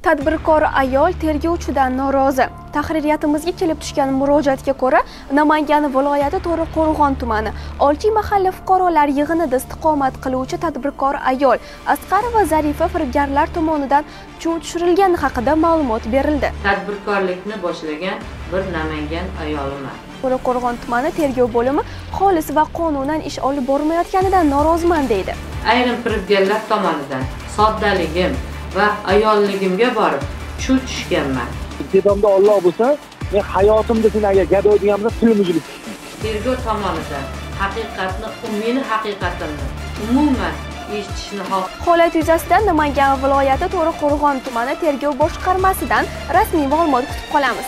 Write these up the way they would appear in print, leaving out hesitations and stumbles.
Tadbirkor ayol tergovchidan norozi. Tahririyatimizga kelib tushgan murojaatga ko'ra, Namangan viloyati To'raqo'rg'on tumani Olchiy mahalla fuqarolar yig'inida istiqomat qiluvchi tadbirkor ayol Asqarova Zarifa firibgarlar tomonidan chuv tushirilgani haqida ma'lumot berildi. Tadbirkorlikni boshlagan bir Namangan ayoliman. To'raqo'rg'on tumani tergov bo'limi xolis va qonunan ish olib bormayotganidan noroziman deydi. Ayrim firibgarlar tomonidan soddaligim va ayolligimga borib chuv tushganman. Tepamda Alloh bo'lsa, men hayotimda senaga gado deganimda tilim uzilib tushdi. Tergov tomonidan haqiqatni, meni haqiqatimni umuman eshitishni Holat yuzasidan Namangan viloyati To'raqo'rg'on tumani tergov boshqarmasidan rasmiy ma'lumot kutib qolamiz.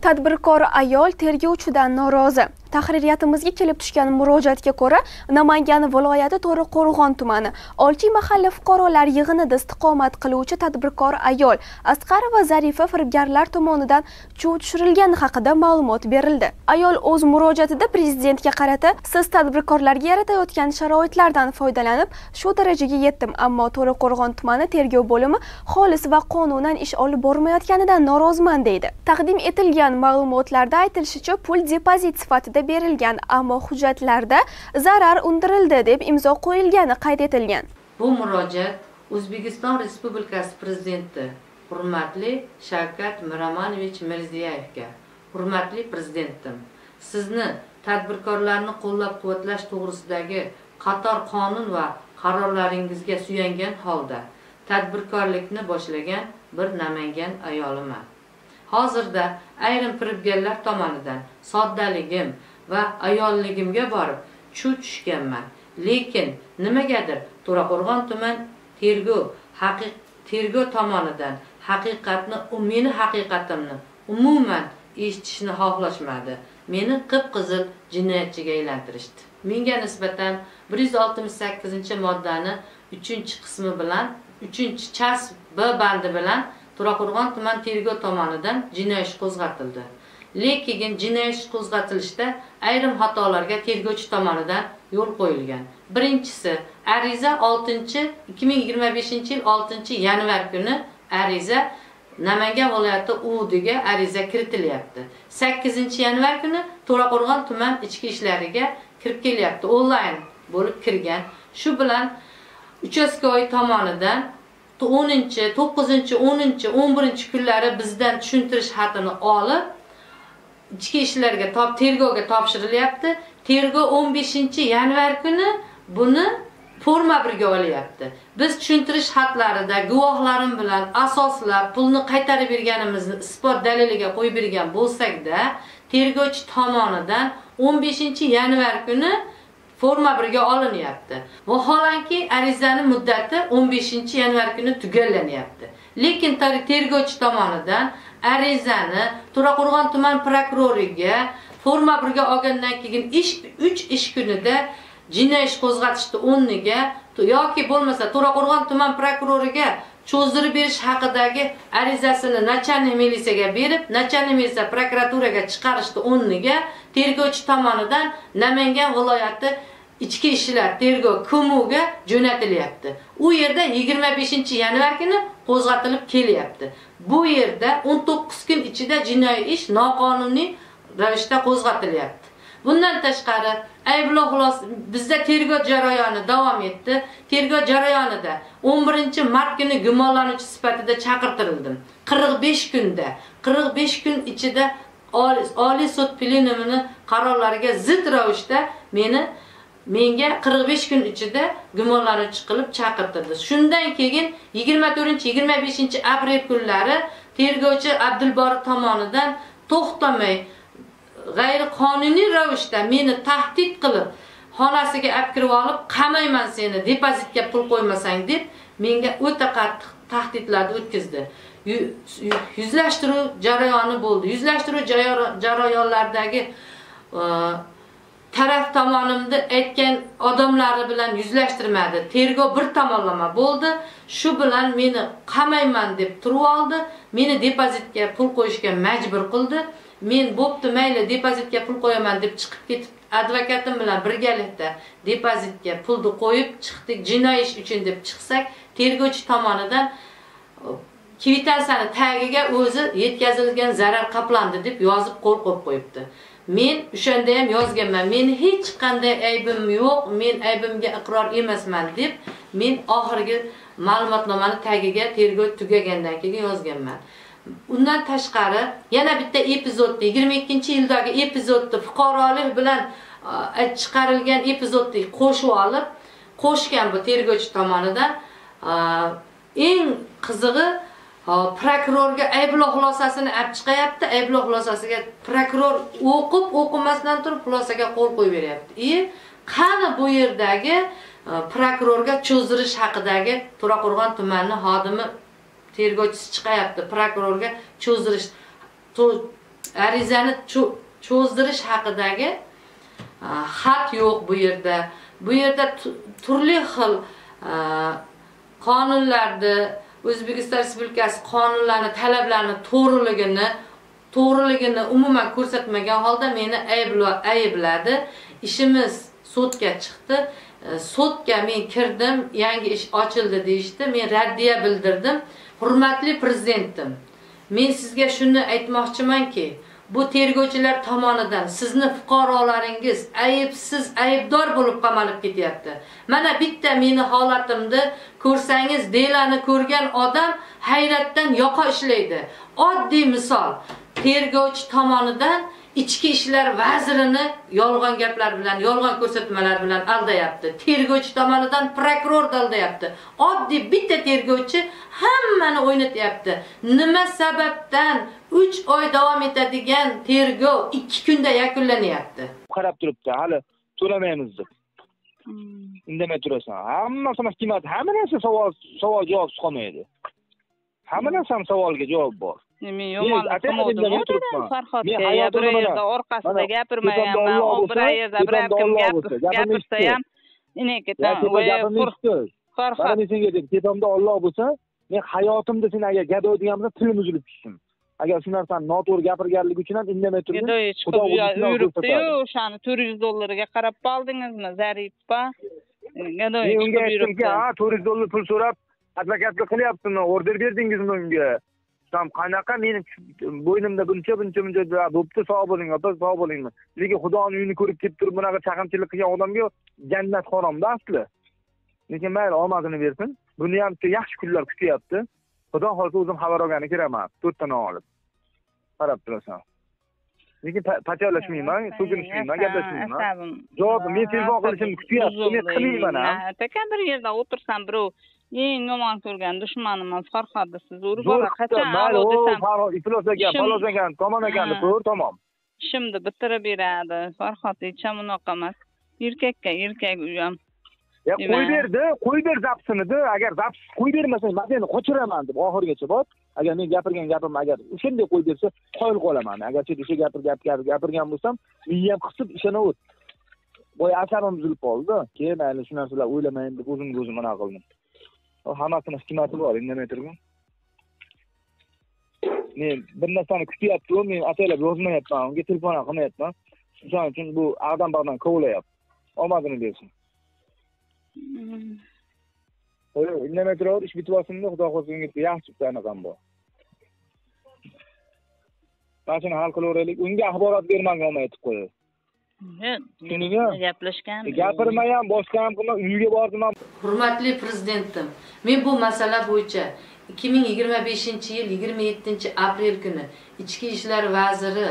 Tadbirkor ayol tergovchidan norozi. Tahririyatimizga kelib tushgan murojaatga ko'ra, Namangan viloyati To'raqo'rg'on tumani Olchiy mahalla fuqarolar yig'inida istiqomat qiluvchi tadbirkor ayol Asqarova Zarifa firibgarlar tomonidan chuv tushirilgani haqida ma'lumot berildi. Ayol o'z murojaatida prezidentga qarata, siz tadbirkorlarga yaratayotgan sharoitlardan foydalanib, shu darajaga yetdim, ammo To'raqo'rg'on tumani tergov bo'limi xolis va qonunan ish olib bormayotganidan noroziman deydi. Taqdim etilgan ma'lumotlarda aytilishicha, pul depozit sifatida berilgan, ammo hujjatlarda zarar undirildi deb imzo qo'yilgani qayd etilgan. Bu murojaat O'zbekiston Respublikasi Prezidenti hurmatli Shavkat Miromonovich Mirziyoyevga. Hurmatli prezidentim, sizni tadbirkorlarni qo'llab-quvvatlash to'g'risidagi qator qonun va qarorlaringizga suyangan holda tadbirkorlikni boshlagan bir Namangan ayoliman. Hozirda ayrim firibgarlar tomonidan soddaligim va ayolligimga borib chuv tushganman. Lekin nimagadir To'raqo'rg'on tuman tergov tomonidan haqiqatni, meni haqiqatimni umuman eshitishni xohlashmadi. Meni qip-qizil jinoyatchiga aylantirishdi. Menga nisbatan 168-moddani 3-qismi bilan 3-chas B bandi bilan To'raqo'rg'on tuman tergov tomonidan jinoiy ish qo'zg'atildi. Lekin jinoiy ish qo'zg'atilishda ayrim xatolarga tergovchi tomonidan yo'l qo'yilgan. Birinchisi, ariza 2025-yil 6-yanvar kuni ariza Namangan viloyati UDga ariza kiritilyapti. 8-yanvar kuni To'raqo'rg'on tuman ichki ishlariga kirib kelyapti, onlayn bo'lib kirgan. Shu bilan uchastkovoy tomonidan 10-9, 10, 11 kunlari bizdan tushuntirish xatini olib ichki ishlarga tergovga topshirilyapti. Tergov 15-yanvar kuni buni forma birga olyapti. Biz tushuntirish xatlarida guvohlarim bilan asoslab pulni qaytarib berganimizni isbot daliliga qo'yib bergan bo'lsak-da, tergovchi tomonidan 15-yanvar kuni forma birga olinyapti. Vaholanki arizaning muddati 15-yanvar kuni tugallanyapti. Lekin tergovchi tomonidan arizani To'raqo'rg'on tuman prokuroriga forma birga olgandan keyin 3 ish kunida jinoiy ish qo'zg'atishni o'rniga yoki bo'lmasa To'raqo'rg'on tuman prokuroriga cho'zdirib berish haqidagi arizasini начальник militsiyaga berib, начальник militsiya prokuraturaga chiqarishni o'rniga tergovchi tomonidan Namangan viloyati ichki ishlar tergov ko'miga jo'natilyapti. U yerda 25-yanvar kuni qo'zg'atilib kelyapti. Bu yerda 19 kun ichida jinoiy ish noqonuniy ravishda qo'zg'atilyapti. Bundan tashqari, ayblovlar bizda tergov jarayoni davom etdi. Tergov jarayonida 11-mart kuni gumonlanuvchi sifatida chaqirtirildim. 45 kunda, 45 kun ichida Oliy sud plenumini qarorlariga zid ravishda menga 45 kun ichida gumonlanuvchi qilib chaqirtirdi. Shundan keyin 24-25 aprel kunlari tergovchi Abdulbor tomonidan to'xtamay g'ayriqonuniy ravishda meni tahdid qilib, xonasiga olib kirib olib, qamayman seni, depozitga pul qo'ymasang deb menga o'ta qattiq tahdidlarni o'tkazdi. Yuzlashtiruv jarayoni bo'ldi. Yuzlashtiruv jarayonlaridagi taraf tomonimda aytgan odamlari bilan yuzlashtirmadi. Tergov bir tomonlama bo'ldi. Shu bilan meni qamayman deb turib oldi. Meni depozitga pul qo'yishga majbur qildi. Men bo'pti, mayli, depozitga pul qo'yaman deb chiqib advokatim bilan birgalikda depozitga pulni qo'yib chiqdik, jinoiy ish uchun deb chiqsak, tergovchi tomonidan kvitansiyaning tagiga o'zi yetkazilgan zarar qoplandi deb yozib qo'l qo'yib qo'yibdi. Men o'shanda ham yozganman. Meni hech qanday aybim yo'q, men aybimga iqror emasman deb men oxirgi ma'lumotnomani tagiga tergov tugagandan keyin yozganman. Undan tashqari yana bitta epizodni 22-yildagi epizodni fuqarolik bilan chiqarilgan epizodni qo'shib olib, qo'shgan bu tergovchi tomonidan eng qizig'i prokurorga ayblov xulosasini olib chiqayapti. Ayblov xulosasiga prokuror o'qimasdan turib xulosaga qo'l qo'yib beryapti. Qani bu yerdagi prokurorga cho'zdirish haqidagi To'raqo'rg'on tumani xodimi tergovchisi chiqayapti. Prokurorga cho'zdirish arizani cho'zdirish haqidagi xat yo'q bu yerda. Bu yerda turli xil qonunlarni, O'zbekiston Respublikasi qonunlarini, talablarini to'g'riligini umuman ko'rsatmagan holda meni aybladi. Ishimiz sudga chiqdi. Sudga men kirdim, yangi ish ochildi deyishdi. Men raddiya bildirdim. Hurmatli prezidentim, men sizga shuni aytmoqchimanki, bu tergovchilar tomonidan sizni fuqarolaringiz aybsiz aybdor bo'lib qamalib ketyapti. Mana bitta meni holatimni ko'rsangiz, delani ko'rgan odam hayratdan yoqa ishlaydi. Oddiy misol, tergovchi tomonidan Ichki ishlar vazirini yolg'on gaplar bilan, yolg'on ko'rsatmalar bilan aldayapti. Tergovchi tomonidan prokuror aldayapti. Oddiy bitta tergovchi hammani o'ynatyapti. Nima sababdan 3 oy davom etadigan tergov 2 kunda yakunlanyapti? Qarab turibdi, hali to'lamaymiz deb. Indamay turasan. Hammasi mahkamada, hamma narsa savol javob qolmaydi. Hamma narsa savolga javob bor. Men yomonlik qilmoqdim. Farhodga bir yerda orqasida gapirmayapman. U bir yerda bir kim gapirsa ham inakdan Farhod senga deb tepamda Alloh bo'lsa, men hayotimda sen agar gado deganimda tilim uzilib tushsin. Agar shu narsani noto'g'ri gapirganligi uchun ham indamay turdim. Yuribdi-yu, o'shani $400 qarab qoldingizmi? Zarifpa. Gado yuribdi. $400 pul so'rab advokatlik qilyaptimi? Order berdingizmi unga? Tam qanaqa meni bo'ynimda buncha bo'pti, sog' bo'ling, ota, sog' bo'lingmi. Lekin Xudoning uyini ko'rib kelib turib bunaqa chaqimchilik qilgan odamga jannat haromda asli. Lekin mayli, omadini bersin. Buni ham yaxshi kunlar kutyapti. Xudo xolsa o'zim xabar olgani kiraman, 4 tani olib. Qarab turasan. Lekin pachalashmayman, so'kinishmayman, gaplashmayman. Javob men telefon qilishimni kutyapti, men qilmayman ham. Taka bir yerda o'tirsam birov eng yomon ko'rgan dushmanim Farhodda siz urib qachon alo desam, Farhod ekan, tomon ekanni ko'r, tamom. Ishimni bitirib beradi. Farhod hech ham unaqa emas. Erkakka erkak uyam. Ya qo'y ber zapsini-da. Agar zaps qo'y bermasang, men seni qochiraman deb oxirgacha bor. Agar men gapirgan gapim agar o'shanday qo'y bersa, qoyil qolaman. Agarchi o'sha gapirgan bo'lsam, men ham qisib ishonaver. Boy asabim buzilib qoldi. Keyin mayli shu narsalar o'ylamayin deb o'zim mana qildim. Hammasini hikmati bor, indamay turgan. Men bir narsani kutyapman, men ataylab yozmayapman, unga telefon ham qilmayapman. Shuning uchun bu ag'dan-bag'dan kovlayapti. Omadini bersin. Indamay turaver, ish bitib olsin-da, Xudo xohlasa unga yaxshi qanaqam bor. Mashina hal qilaveraylik. Unga axborot bermang, olmay aytib qo'yay. Gaplashgan. Gapirmayam, boshqa ham qilma, uyga bordim. Hurmatli prezidentim, men bu masala bo'yicha 2025-yil 27-aprel kuni Ichki ishlar vaziri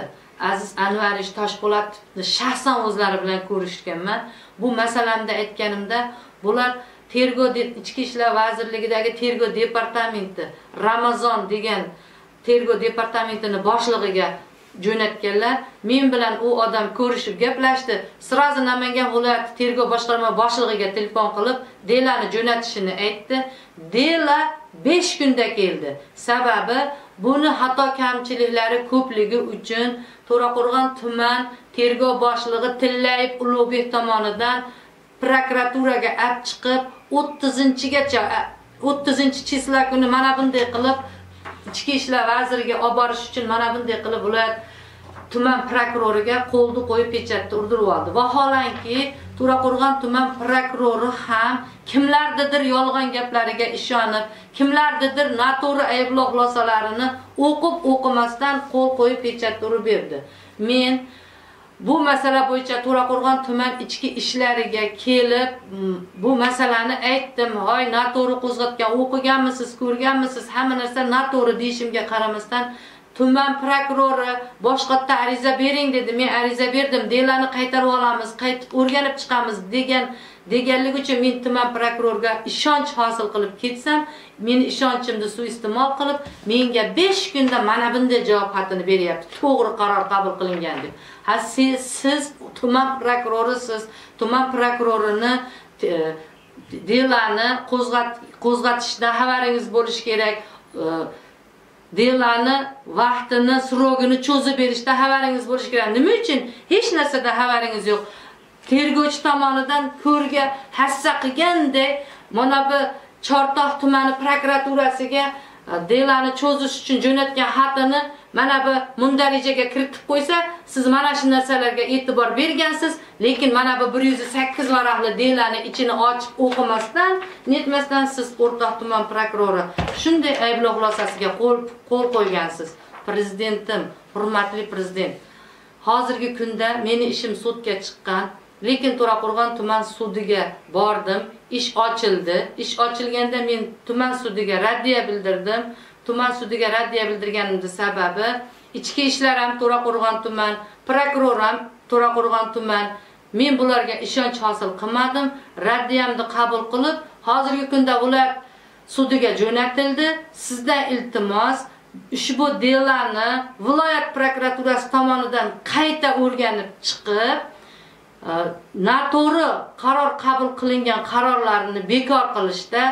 Aziz Anvarish Toshpo'latovni shaxsan o'zlari bilan ko'rishganman. Bu masalamda aytganimda, bular Ichki ishlar vazirligidagi tergov departamenti Ramazon degan tergov departamentining boshlig'iga jo'natganlar. Men bilan u odam ko'rishib gaplashdi. Sirazi Namangan viloyati tergov boshqarma boshlig'iga telefon qilib, delani jo'natishini aytdi. Dela 5 kunda keldi. Sababi buni xato kamchiliklari ko'pligi uchun To'raqo'rg'on tuman tergov boshlig'i Tillayib Ulug'bek tomonidan prokuraturaga olib chiqib 30-chisla kuni mana bunday qilib Ichki ishlar vaziriga olib borish uchun mana bunday qilib viloyat tuman prokuroriga qo'lni qo'yib pechatni urdirib oldi. Vaholanki To'raqo'rg'on tuman prokurori ham kimlardadir yolg'on gaplariga ishonib, kimlardadir noto'g'ri ayblov xulosalarini o'qimasdan qo'l qo'yib pechatni urib berdi. Men bu masala bo'yicha To'raqo'rg'on tuman ichki ishlariga kelib, bu masalani aytdim. Hoy, noto'g'ri qo'zg'atgan, o'qiganmisiz, ko'rganmisiz, hamma narsa noto'g'ri deyishimga qaramasdan tuman prokurori boshqatda ariza bering dedi. Men ariza berdim. Delani qaytarib olamiz, qaytib o'rganib chiqamiz deganligi uchun men tuman prokurorga ishonch hosil qilib ketsam, meni ishonchimni suiiste'mol qilib, menga 5 kunda mana bunday javob xatini beryapti. To'g'ri qaror qabul qilingan deb. Ha, siz tuman prokurorisiz. Tuman prokurorini delani qo'zg'atishdan xabaringiz bo'lishi kerak. Delani vaqtini, srogini cho'zib berishda xabaringiz bo'lishi kerak. Nima uchun hech narsadan xabaringiz yo'q? Tergovchi tomonidan ko'rga hassa qilgandek, mana bu Chortoq tumani prokuraturasiga delani cho'zish uchun jo'natgan xatini mana bu mundarijaga kiritib qo'ysa, siz mana shu narsalarga e'tibor bergansiz, lekin mana bu 108 varaqli delani ichini ochib o'qimasdan, netmasdan siz O'rtoq tuman prokurori shunday ayblov xulosasiga qo'l qo'ygansiz. Prezidentim, hurmatli prezident, hozirgi kunda meni ishim sudga chiqqan, lekin To'raqo'rg'on tuman sudiga bordim, ish ochildi. Ish ochilganda men tuman sudiga raddiya bildirdim. Tuman sudiga raddiya bildirganimning sababi ichki ishlar ham To'raqo'rg'on tuman, prokuror ham To'raqo'rg'on tuman. Men bularga ishonch hosil qilmadim. Raddiyamni qabul qilib, hozirgi kunda ular sudiga jo'natildi. Sizdan iltimos, ushbu delani viloyat prokuraturasi tomonidan qayta o'rganib chiqib, noto'g'ri qaror qabul qilingan qarorlarni bekor qilishda,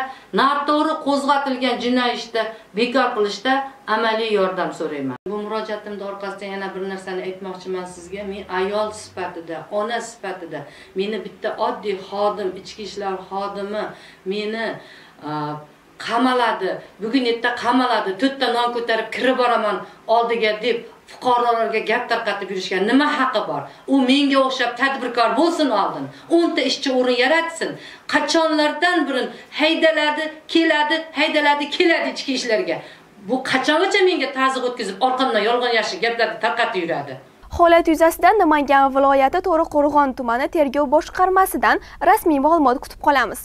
noto'g'ri qo'zg'atilgan jinoiy ishda bekor qilishda amaliy yordam so'rayman. Bu murojaatimning orqasida yana bir narsani aytmoqchiman sizga. Men ayol sifatida, ona sifatida, meni bitta oddiy xodim, ichki ishlar xodimi meni qamaladi. Bugun erta qamaladi. 4 ta non ko'tarib kirib boraman oldiga deb fuqarolarga gap tarqatib yurishgan nima haqqi bor? U menga o'xshab tadbirkor bo'lsin oldin. 10 ta ishchi o'rin yaratsin. Qachonlardan burun haydaladi, keladi ichki ishlarga. Bu qachongacha menga ta'ziq o'tkazib, orqamdan yolg'on yashiq gaplarni tarqatib yuradi. Holat yuzasidan Namangan viloyati To'raqo'rg'on tumani tergov boshqarmasidan rasmiy ma'lumot kutib qolamiz.